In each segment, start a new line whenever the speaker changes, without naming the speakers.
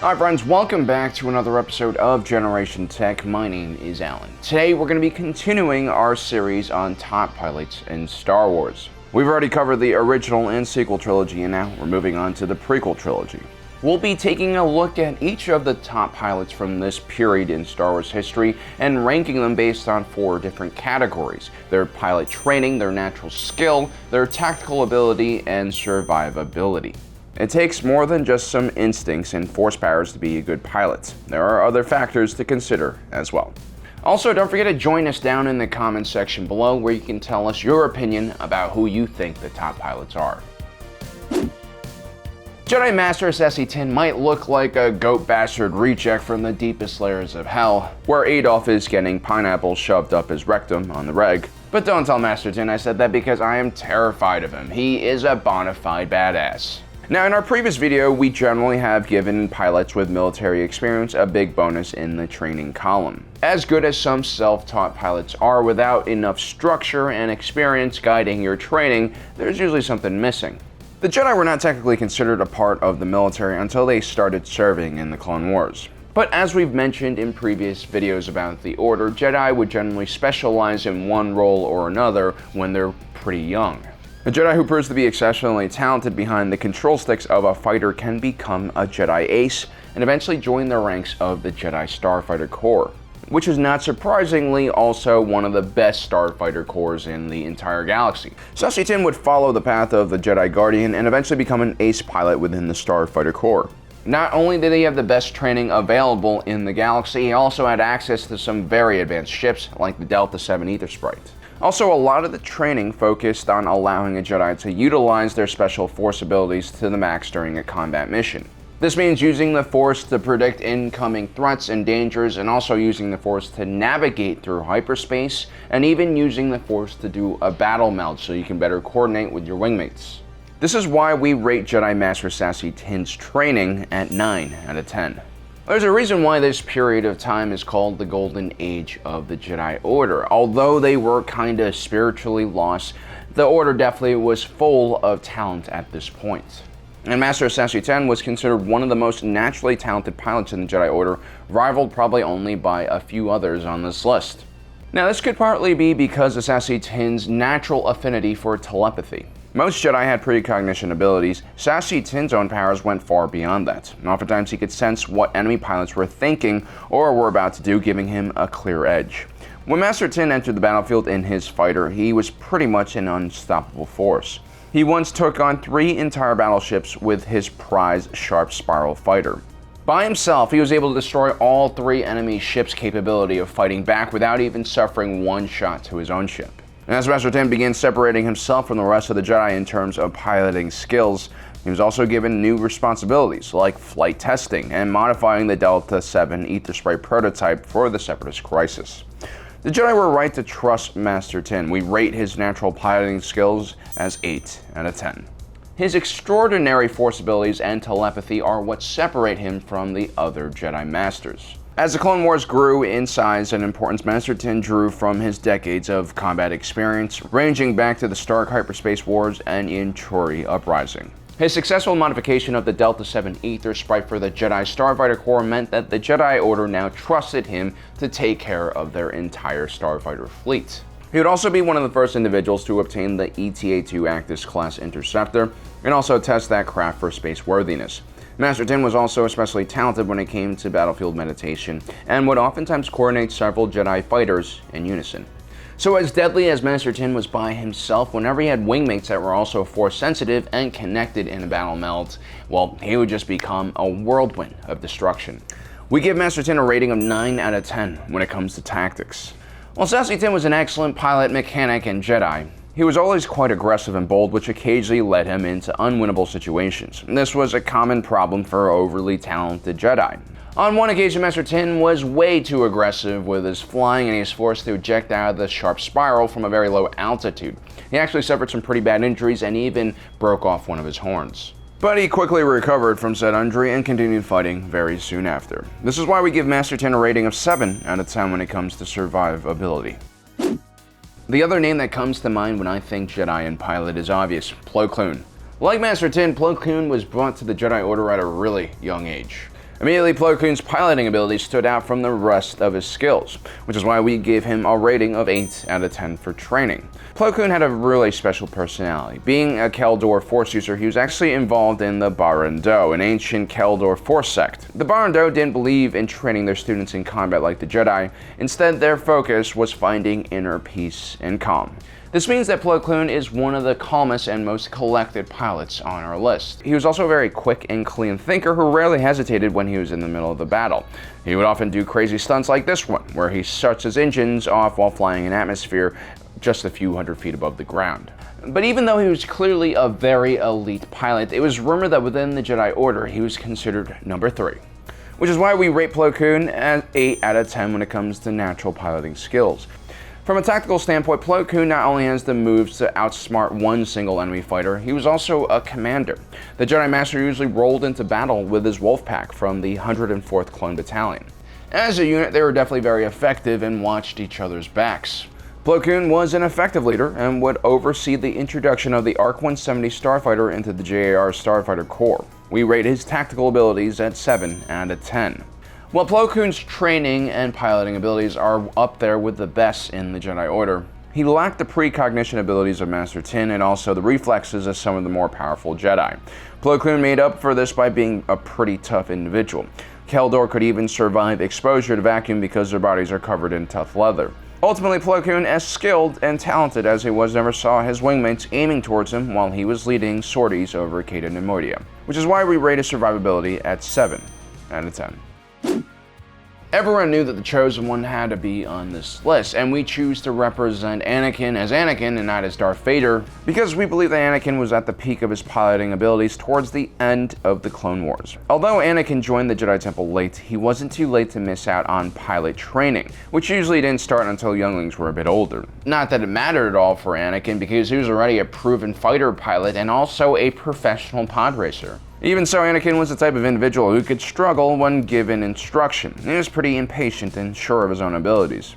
Alright friends, welcome back to another episode of Generation Tech. My name is Alan. Today we're going to be continuing our series on top pilots in Star Wars. We've already covered the original and sequel trilogy, and now we're moving on to the prequel trilogy. We'll be taking a look at each of the top pilots from this period in Star Wars history and ranking them based on 4 different categories: their pilot training, their natural skill, their tactical ability, and survivability. It takes more than just some instincts and force powers to be a good pilot. There are other factors to consider as well. Also, don't forget to join us down in the comments section below, where you can tell us your opinion about who you think the top pilots are. Jedi Master Sassy Tin might look like a goat bastard reject from the deepest layers of hell, where Adolf is getting pineapples shoved up his rectum on the reg. But don't tell Master Tin I said that, because I am terrified of him. He is a bona fide badass. Now, in our previous video, we generally have given pilots with military experience a big bonus in the training column. As good as some self-taught pilots are, without enough structure and experience guiding your training, there's usually something missing. The Jedi were not technically considered a part of the military until they started serving in the Clone Wars. But as we've mentioned in previous videos about the Order, Jedi would generally specialize in one role or another when they're pretty young. A Jedi who proves to be exceptionally talented behind the control sticks of a fighter can become a Jedi Ace and eventually join the ranks of the Jedi Starfighter Corps, which is not surprisingly also one of the best starfighter corps in the entire galaxy. Sassy Tin would follow the path of the Jedi Guardian and eventually become an ace pilot within the Starfighter Corps. Not only did he have the best training available in the galaxy, he also had access to some very advanced ships like the Delta 7 Ether Sprite. Also, a lot of the training focused on allowing a Jedi to utilize their special force abilities to the max during a combat mission. This means using the Force to predict incoming threats and dangers, and also using the Force to navigate through hyperspace, and even using the Force to do a battle meld so you can better coordinate with your wingmates. This is why we rate Jedi Master Sassy Tin's training at 9 out of 10. There's a reason why this period of time is called the Golden Age of the Jedi Order. Although they were kinda spiritually lost, the Order definitely was full of talent at this point. And Master Sassy Tin was considered one of the most naturally talented pilots in the Jedi Order, rivaled probably only by a few others on this list. Now, this could partly be because of Sassy Tin's natural affinity for telepathy. Most Jedi had precognition abilities. Sassy Tin's own powers went far beyond that, and oftentimes he could sense what enemy pilots were thinking or were about to do, giving him a clear edge. When Master Tin entered the battlefield in his fighter, he was pretty much an unstoppable force. He once took on 3 entire battleships with his prize Sharp Spiral fighter. By himself, he was able to destroy all 3 enemy ships' capability of fighting back without even suffering one shot to his own ship. And as Master Tin began separating himself from the rest of the Jedi in terms of piloting skills, he was also given new responsibilities like flight testing and modifying the Delta 7 Ether Sprite prototype for the Separatist crisis. The Jedi were right to trust Master Tin. We rate his natural piloting skills as 8 out of 10. His extraordinary force abilities and telepathy are what separate him from the other Jedi Masters. As the Clone Wars grew in size and importance, Master Tin drew from his decades of combat experience, ranging back to the Stark Hyperspace Wars and Inchori Uprising. His successful modification of the Delta 7 Ether Sprite for the Jedi Starfighter Corps meant that the Jedi Order now trusted him to take care of their entire starfighter fleet. He would also be one of the first individuals to obtain the ETA-2 Actis class interceptor, and also test that craft for space worthiness. Master Tin was also especially talented when it came to battlefield meditation, and would oftentimes coordinate several Jedi fighters in unison. So as deadly as Master Tin was by himself, whenever he had wingmates that were also force sensitive and connected in a battle meld, well, he would just become a whirlwind of destruction. We give Master Tin a rating of 9 out of 10 when it comes to tactics. While Sassy Tin was an excellent pilot, mechanic, and Jedi, he was always quite aggressive and bold, which occasionally led him into unwinnable situations. This was a common problem for overly talented Jedi. On one occasion, Master Tin was way too aggressive with his flying, and he was forced to eject out of the Sharp Spiral from a very low altitude. He actually suffered some pretty bad injuries and even broke off one of his horns. But he quickly recovered from said injury and continued fighting very soon after. This is why we give Master Tin a rating of 7 out of 10 when it comes to survivability. The other name that comes to mind when I think Jedi and pilot is obvious: Plo Koon. Like Master Tin, Plo Koon was brought to the Jedi Order at a really young age. Immediately, Plo Koon's piloting ability stood out from the rest of his skills, which is why we gave him a rating of 8 out of 10 for training. Plo Koon had a really special personality. Being a Keldor Force user, he was actually involved in the Barando, an ancient Keldor Force sect. The Barando didn't believe in training their students in combat like the Jedi. Instead, their focus was finding inner peace and calm. This means that Plo Koon is one of the calmest and most collected pilots on our list. He was also a very quick and clean thinker who rarely hesitated when he was in the middle of the battle. He would often do crazy stunts like this one, where he shuts his engines off while flying in atmosphere just a few hundred feet above the ground. But even though he was clearly a very elite pilot, it was rumored that within the Jedi Order he was considered number 3. Which is why we rate Plo Koon at 8 out of 10 when it comes to natural piloting skills. From a tactical standpoint, Plo Koon not only has the moves to outsmart one single enemy fighter, he was also a commander. The Jedi Master usually rolled into battle with his wolf pack from the 104th Clone Battalion. As a unit, they were definitely very effective and watched each other's backs. Plo Koon was an effective leader and would oversee the introduction of the ARC-170 Starfighter into the JAR Starfighter Corps. We rate his tactical abilities at 7 out of 10. While Plo Koon's training and piloting abilities are up there with the best in the Jedi Order, he lacked the precognition abilities of Master Tin and also the reflexes of some of the more powerful Jedi. Plo Koon made up for this by being a pretty tough individual. Keldor could even survive exposure to vacuum because their bodies are covered in tough leather. Ultimately, Plo Koon, as skilled and talented as he was, never saw his wingmates aiming towards him while he was leading sorties over Caden and Modia, which is why we rate his survivability at 7 out of 10. Everyone knew that the Chosen One had to be on this list, and we choose to represent Anakin as Anakin and not as Darth Vader, because we believe that Anakin was at the peak of his piloting abilities towards the end of the Clone Wars. Although Anakin joined the Jedi Temple late, he wasn't too late to miss out on pilot training, which usually didn't start until younglings were a bit older. Not that it mattered at all for Anakin, because he was already a proven fighter pilot and also a professional pod racer. Even so, Anakin was the type of individual who could struggle when given instruction. He was pretty impatient and sure of his own abilities.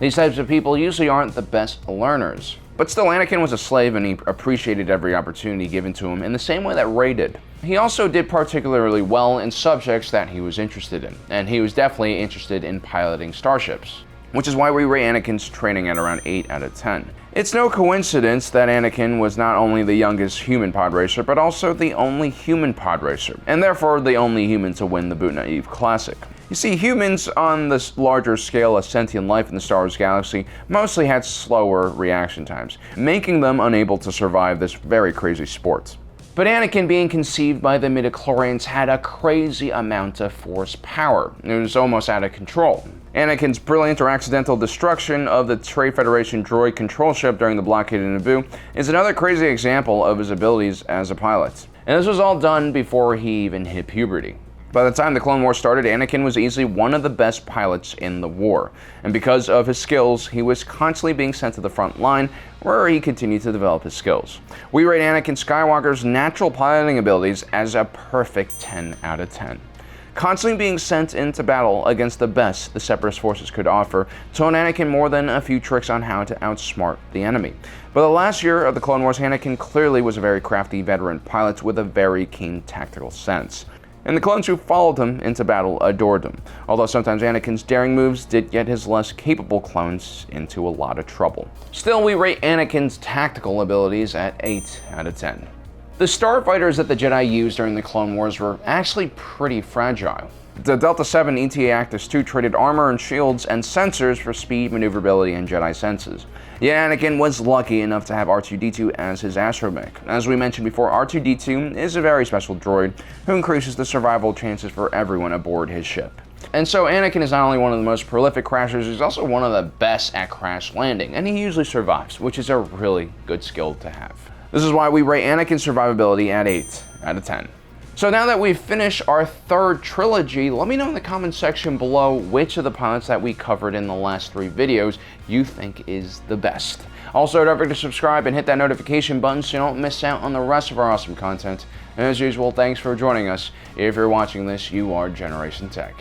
These types of people usually aren't the best learners. But still, Anakin was a slave and he appreciated every opportunity given to him in the same way that Rey did. He also did particularly well in subjects that he was interested in, and he was definitely interested in piloting starships, which is why we rate Anakin's training at around 8 out of 10. It's no coincidence that Anakin was not only the youngest human pod racer, but also the only human pod racer, and therefore the only human to win the Boot Naive Classic. You see, humans on this larger scale of sentient life in the Star Wars galaxy mostly had slower reaction times, making them unable to survive this very crazy sport. But Anakin, being conceived by the midichlorians, had a crazy amount of force power. It was almost out of control. Anakin's brilliant or accidental destruction of the Trade Federation droid control ship during the blockade of Naboo is another crazy example of his abilities as a pilot. And this was all done before he even hit puberty. By the time the Clone Wars started, Anakin was easily one of the best pilots in the war, and because of his skills, he was constantly being sent to the front line, where he continued to develop his skills. We rate Anakin Skywalker's natural piloting abilities as a perfect 10 out of 10. Constantly being sent into battle against the best the Separatist forces could offer taught Anakin more than a few tricks on how to outsmart the enemy. But the last year of the Clone Wars, Anakin clearly was a very crafty veteran pilot with a very keen tactical sense. And the clones who followed him into battle adored him, although sometimes Anakin's daring moves did get his less capable clones into a lot of trouble. Still, we rate Anakin's tactical abilities at 8 out of 10. The starfighters that the Jedi used during the Clone Wars were actually pretty fragile. The Delta 7 ETA Actis II traded armor and shields and sensors for speed, maneuverability, and Jedi senses. Yet Anakin was lucky enough to have R2-D2 as his astromech. As we mentioned before, R2-D2 is a very special droid who increases the survival chances for everyone aboard his ship. And so Anakin is not only one of the most prolific crashers, he's also one of the best at crash landing, and he usually survives, which is a really good skill to have. This is why we rate Anakin's survivability at 8 out of 10. So now that we've finished our third trilogy, let me know in the comments section below which of the pilots that we covered in the last 3 videos you think is the best. Also, don't forget to subscribe and hit that notification button so you don't miss out on the rest of our awesome content. And as usual, thanks for joining us. If you're watching this, you are Generation Tech.